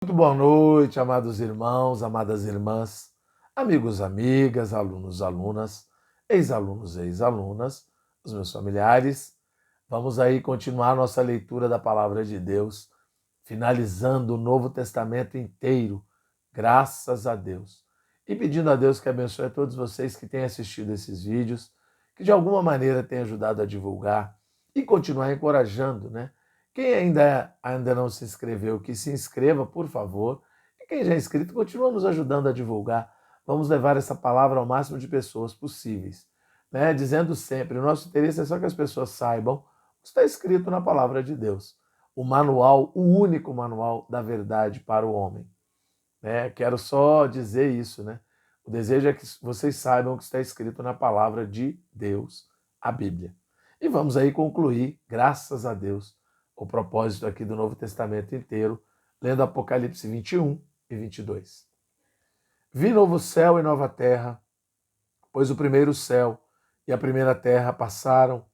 Muito boa noite, amados irmãos, amadas irmãs, amigos, amigas, alunos, alunas, ex-alunos, ex-alunas, os meus familiares. Vamos aí continuar nossa leitura da Palavra de Deus, finalizando o Novo Testamento inteiro, graças a Deus. E pedindo a Deus que abençoe a todos vocês que têm assistido esses vídeos, que de alguma maneira tenham ajudado a divulgar e continuar encorajando, né? Quem ainda não se inscreveu, que se inscreva, por favor. E quem já é inscrito, continua nos ajudando a divulgar. Vamos levar essa palavra ao máximo de pessoas possíveis. Né? Dizendo sempre, o nosso interesse é só que as pessoas saibam o que está escrito na palavra de Deus. O manual, o único manual da verdade para o homem. Né? Quero só dizer isso, né? O desejo é que vocês saibam o que está escrito na palavra de Deus, a Bíblia. E vamos aí concluir, graças a Deus, o propósito aqui do Novo Testamento inteiro, lendo Apocalipse 21 e 22. Vi novo céu e nova terra, pois o primeiro céu e a primeira terra passaram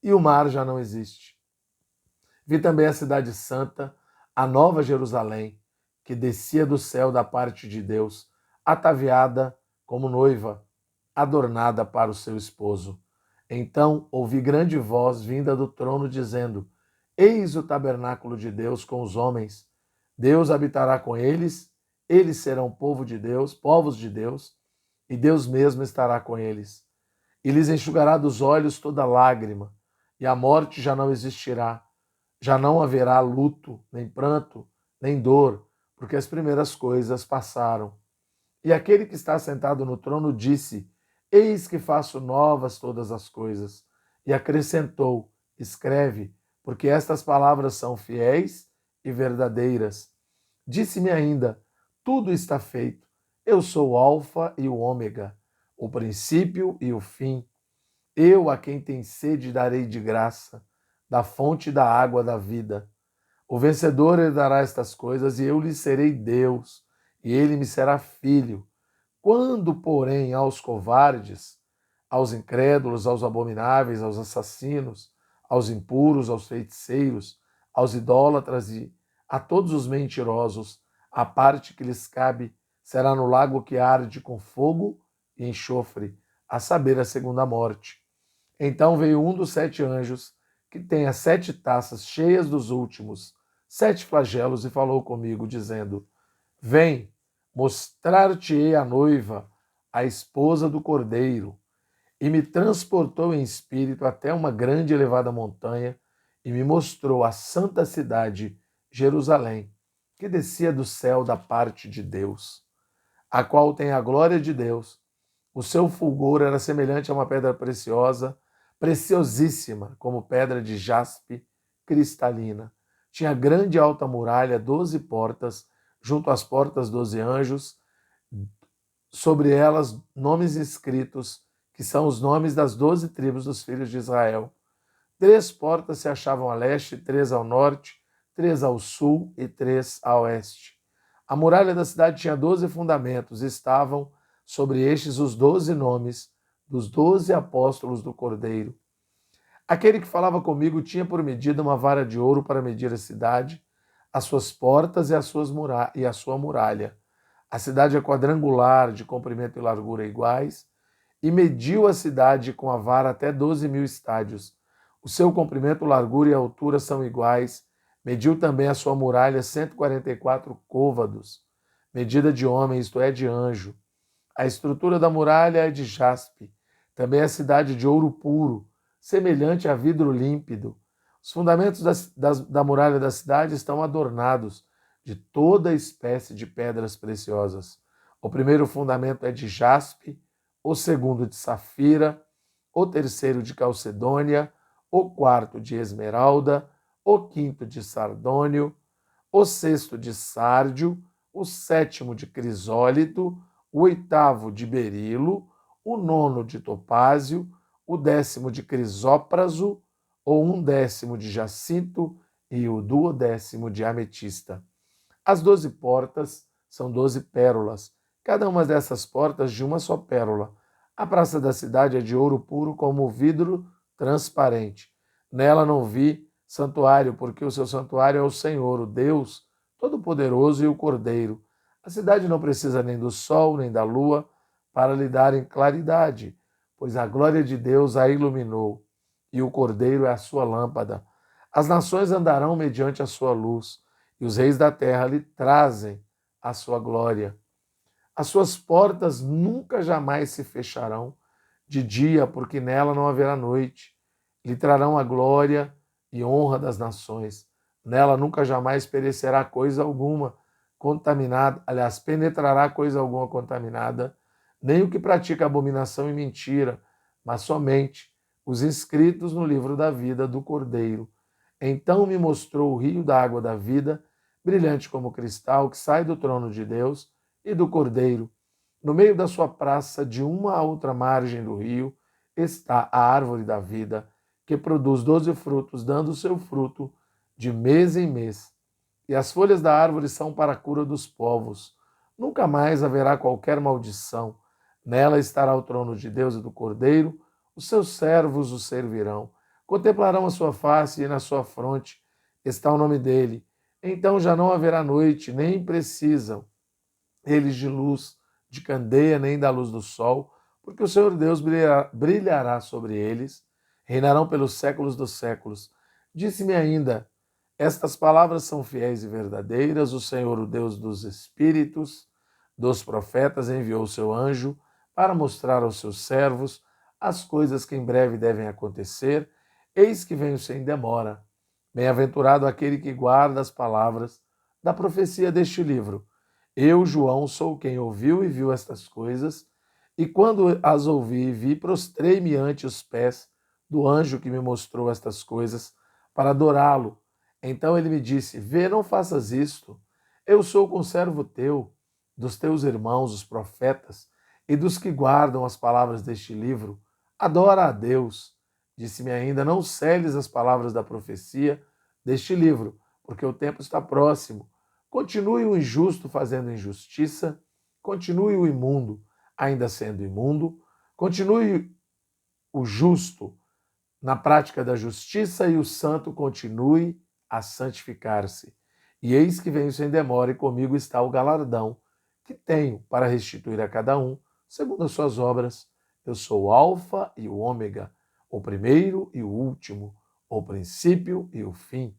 e o mar já não existe. Vi também a cidade santa, a nova Jerusalém, que descia do céu da parte de Deus, ataviada como noiva, adornada para o seu esposo. Então ouvi grande voz vinda do trono dizendo: Eis o tabernáculo de Deus com os homens. Deus habitará com eles, eles serão povo de Deus, povos de Deus, e Deus mesmo estará com eles. E lhes enxugará dos olhos toda lágrima, e a morte já não existirá. Já não haverá luto, nem pranto, nem dor, porque as primeiras coisas passaram. E aquele que está sentado no trono disse: Eis que faço novas todas as coisas. E acrescentou: Escreve, porque estas palavras são fiéis e verdadeiras. Disse-me ainda: Tudo está feito. Eu sou o Alfa e o Ômega, o princípio e o fim. Eu, a quem tem sede, darei de graça, da fonte da água da vida. O vencedor herdará estas coisas, e eu lhe serei Deus, e ele me será filho. Quando, porém, aos covardes, aos incrédulos, aos abomináveis, aos assassinos, aos impuros, aos feiticeiros, aos idólatras e a todos os mentirosos, a parte que lhes cabe será no lago que arde com fogo e enxofre, a saber, a segunda morte. Então veio um dos 7 anjos, que tem as 7 taças cheias dos últimos 7 flagelos, e falou comigo, dizendo: Vem, mostrar-te-ei a noiva, a esposa do Cordeiro. E me transportou em espírito até uma grande e elevada montanha, e me mostrou a santa cidade, Jerusalém, que descia do céu da parte de Deus, a qual tem a glória de Deus. O seu fulgor era semelhante a uma pedra preciosa, preciosíssima, como pedra de jaspe cristalina. Tinha grande e alta muralha, 12 portas, junto às portas 12 anjos, sobre elas nomes escritos, que são os nomes das 12 tribos dos filhos de Israel. 3 portas se achavam a leste, 3 ao norte, 3 ao sul e 3 a oeste. A muralha da cidade tinha 12 fundamentos, e estavam sobre estes os 12 nomes dos 12 apóstolos do Cordeiro. Aquele que falava comigo tinha por medida uma vara de ouro para medir a cidade, as suas portas e a sua muralha. A cidade é quadrangular, de comprimento e largura iguais, e mediu a cidade com a vara até 12.000 estádios. O seu comprimento, largura e altura são iguais. Mediu também a sua muralha 144 côvados, medida de homem, isto é, de anjo. A estrutura da muralha é de jaspe, também a cidade de ouro puro, semelhante a vidro límpido. Os fundamentos da muralha da cidade estão adornados de toda espécie de pedras preciosas. O primeiro fundamento é de jaspe, o segundo de safira, o terceiro de calcedônia, o quarto de esmeralda, o quinto de sardônio, o sexto de sárdio, o sétimo de crisólito, o oitavo de berilo, o nono de topázio, o 10º de crisópraso, o 1/10 de jacinto e o 12º de ametista. As 12 portas são 12 pérolas, cada uma dessas portas de uma só pérola. A praça da cidade é de ouro puro como vidro transparente. Nela não vi santuário, porque o seu santuário é o Senhor, o Deus Todo-Poderoso e o Cordeiro. A cidade não precisa nem do sol, nem da lua, para lhe darem claridade, pois a glória de Deus a iluminou, e o Cordeiro é a sua lâmpada. As nações andarão mediante a sua luz, e os reis da terra lhe trazem a sua glória. As suas portas nunca jamais se fecharão de dia, porque nela não haverá noite. Lhe trarão a glória e honra das nações. Nela nunca jamais perecerá coisa alguma contaminada, aliás, penetrará coisa alguma contaminada, nem o que pratica abominação e mentira, mas somente os inscritos no livro da vida do Cordeiro. Então me mostrou o rio da água da vida, brilhante como cristal, que sai do trono de Deus e do Cordeiro. No meio da sua praça, de uma a outra margem do rio, está a árvore da vida, que produz 12 frutos, dando o seu fruto de mês em mês. E as folhas da árvore são para a cura dos povos. Nunca mais haverá qualquer maldição. Nela estará o trono de Deus e do Cordeiro, os seus servos o servirão. Contemplarão a sua face e na sua fronte está o nome dele. Então já não haverá noite, nem precisam eles de luz, de candeia, nem da luz do sol, porque o Senhor Deus brilhará sobre eles, reinarão pelos séculos dos séculos. Disse-me ainda: estas palavras são fiéis e verdadeiras. O Senhor, o Deus dos espíritos, dos profetas, enviou o seu anjo para mostrar aos seus servos as coisas que em breve devem acontecer. Eis que venho sem demora. Bem-aventurado aquele que guarda as palavras da profecia deste livro. Eu, João, sou quem ouviu e viu estas coisas, e quando as ouvi e vi, prostrei-me ante os pés do anjo que me mostrou estas coisas, para adorá-lo. Então ele me disse: vê, não faças isto. Eu sou conservo teu, dos teus irmãos, os profetas, e dos que guardam as palavras deste livro. Adora a Deus. Disse-me ainda: não seles as palavras da profecia deste livro, porque o tempo está próximo. Continue o injusto fazendo injustiça, continue o imundo ainda sendo imundo, continue o justo na prática da justiça e o santo continue a santificar-se. E eis que venho sem demora e comigo está o galardão que tenho para restituir a cada um, segundo as suas obras. Eu sou o Alfa e o Ômega, o primeiro e o último, o princípio e o fim.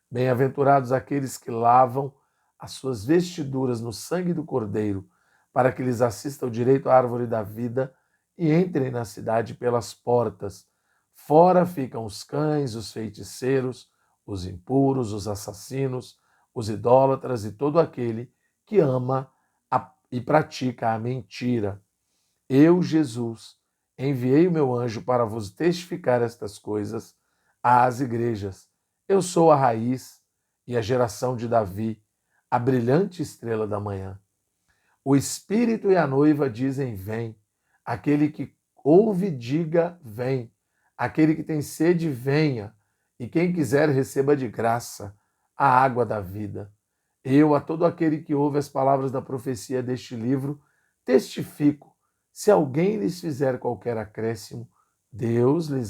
Bem-aventurados aqueles que lavam as suas vestiduras no sangue do Cordeiro, para que lhes assista o direito à árvore da vida e entrem na cidade pelas portas. Fora ficam os cães, os feiticeiros, os impuros, os assassinos, os idólatras e todo aquele que ama e pratica a mentira. Eu, Jesus, enviei o meu anjo para vos testificar estas coisas às igrejas. Eu sou a raiz e a geração de Davi, a brilhante estrela da manhã. O Espírito e a noiva dizem: vem. Aquele que ouve, diga: vem. Aquele que tem sede, venha. E quem quiser, receba de graça a água da vida. Eu, a todo aquele que ouve as palavras da profecia deste livro, testifico: se alguém lhes fizer qualquer acréscimo, Deus lhe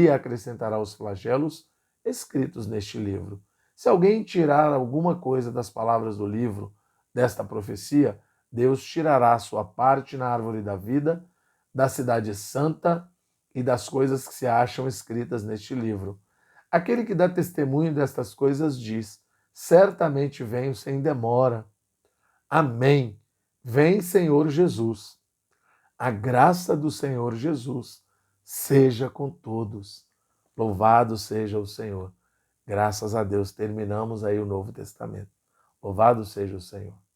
acrescentará os flagelos escritos neste livro. Se alguém tirar alguma coisa das palavras do livro desta profecia, Deus tirará a sua parte na árvore da vida, da cidade santa e das coisas que se acham escritas neste livro. Aquele que dá testemunho destas coisas diz: certamente venho sem demora. Amém. Vem, Senhor Jesus. A graça do Senhor Jesus seja com todos. Louvado seja o Senhor. Graças a Deus terminamos aí o Novo Testamento. Louvado seja o Senhor.